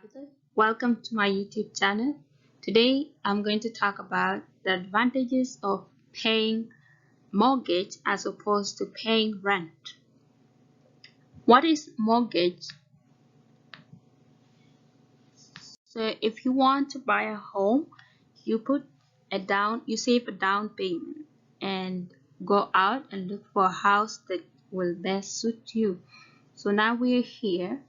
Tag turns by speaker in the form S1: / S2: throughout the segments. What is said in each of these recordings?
S1: Tabitha. Welcome to my YouTube channel. Today I'm going to talk about the advantages of paying mortgage as opposed to paying rent. What is mortgage? So if you want to buy a home, you save a down payment and go out and look for a house that will best suit you. So now we're here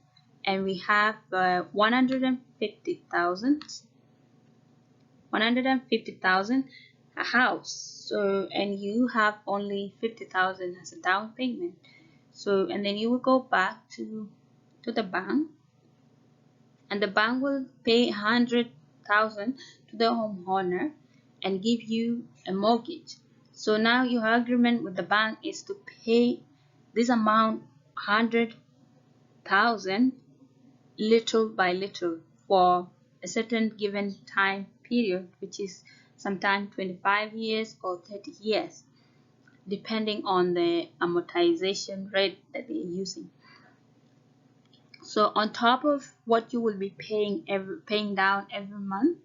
S1: and we have 150,000 a house. So and you have only 50,000 as a down payment. So and then you will go back to the bank, and the bank will pay 100,000 to the homeowner and give you a mortgage. So now your agreement with the bank is to pay this amount 100,000 little by little for a certain given time period, which is sometimes 25 years or 30 years, depending on the amortization rate that they're using. So on top of what you will be paying down every month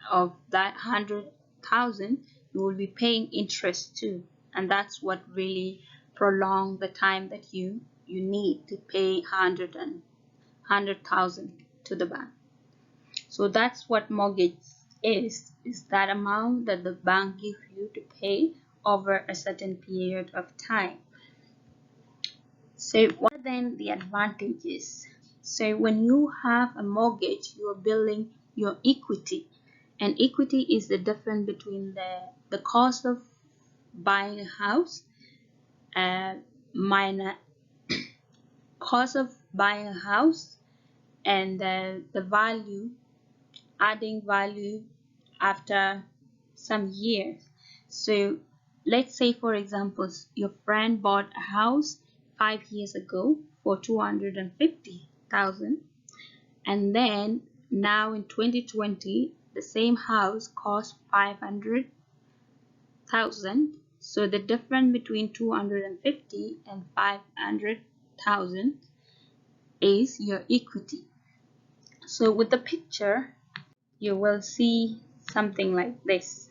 S1: of that 100,000, you will be paying interest too, and that's what really prolong the time that you need to pay 100,000 to the bank. So that's what mortgage is that amount that the bank gives you to pay over a certain period of time. So what are then the advantages? So when you have a mortgage, you are building your equity, and equity is the difference between the cost of buying a house minus cost of buying a house and the value, adding value after some years. So let's say, for example, your friend bought a house 5 years ago for 250,000, and then now in 2020 the same house costs 500,000. So the difference between 250 and 500,000 is your equity. So with the picture you will see something like this.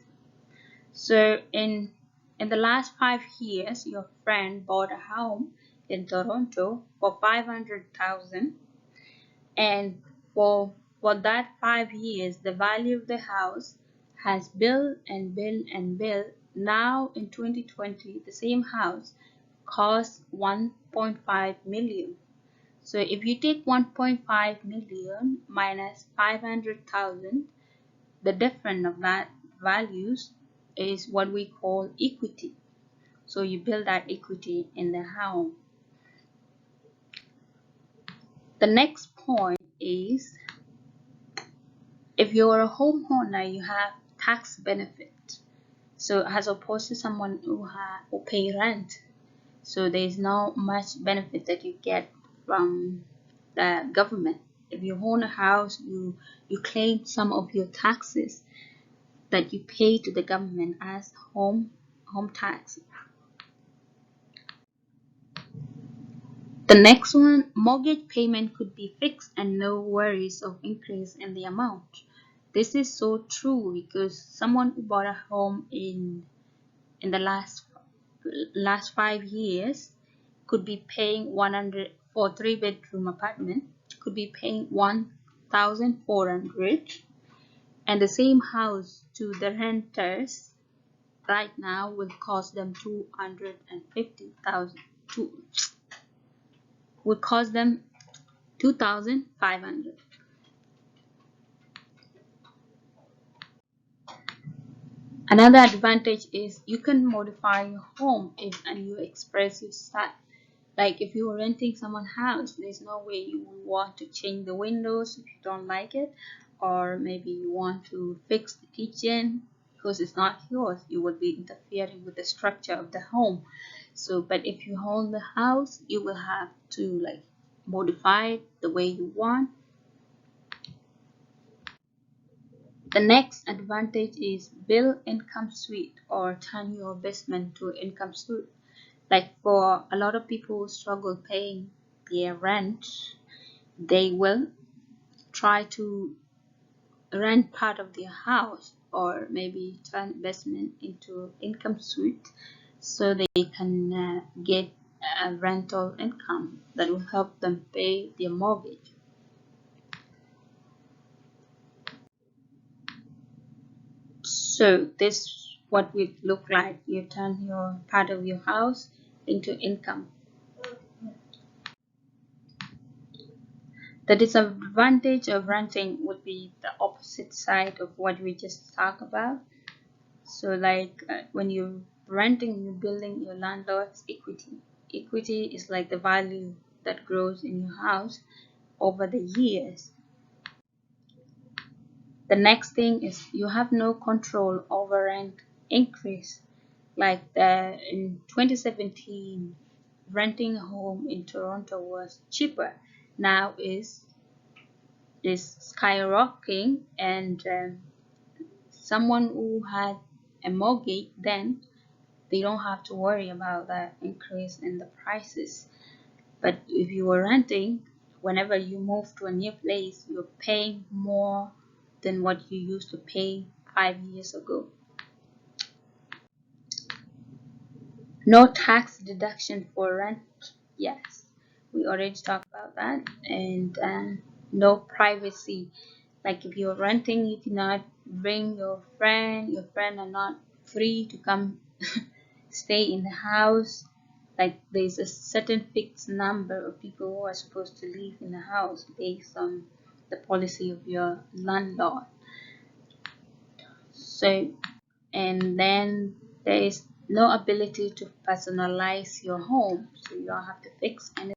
S1: So in the last 5 years, your friend bought a home in Toronto for 500,000, and for that 5 years the value of the house has built and built and built. Now in 2020 the same house costs 1.5 million. So if you take 1.5 million minus 500,000, the difference of that values is what we call equity. So you build that equity in the home. The next point is, if you're a homeowner, you have tax benefit. So as opposed to someone who pay rent, so there's not much benefit that you get from the government. If you own a house, you claim some of your taxes that you pay to the government as home tax. The next one, mortgage payment could be fixed and no worries of increase in the amount. This is so true because someone who bought a home in the last 5 years could be paying 100 for 3-bedroom apartment, could be paying 1,400, and the same house to the renters right now will cost them 250,000, would cost them 2,500. Another advantage is you can modify your home and you express your style. Like if you are renting someone's house, there's no way you will want to change the windows if you don't like it, or maybe you want to fix the kitchen because it's not yours. You would be interfering with the structure of the home. So but if you own the house, you will have to modify it the way you want. The next advantage is build income suite or turn your basement to income suite. Like for a lot of people who struggle paying their rent, they will try to rent part of their house, or maybe turn investment into income suite, so they can get a rental income that will help them pay their mortgage. So this what would look like. You turn your part of your house into income. The disadvantage of renting would be the opposite side of what we just talked about. So like when you're renting, you're building your landlord's equity. Equity is like the value that grows in your house over the years. The next thing is you have no control over rent increase. Like in 2017, renting a home in Toronto was cheaper. Now is skyrocketing, and someone who had a mortgage then, they don't have to worry about that increase in the prices. But if you were renting, whenever you move to a new place, you're paying more than what you used to pay 5 years ago. No tax deduction for rent. Yes, we already talked about that. And no privacy. Like if you're renting, you cannot bring your friend. Your friend are not free to come stay in the house. Like there's a certain fixed number of people who are supposed to live in the house based on the policy of your landlord. So, and then there is no ability to personalize your home, so you don't have to fix anything.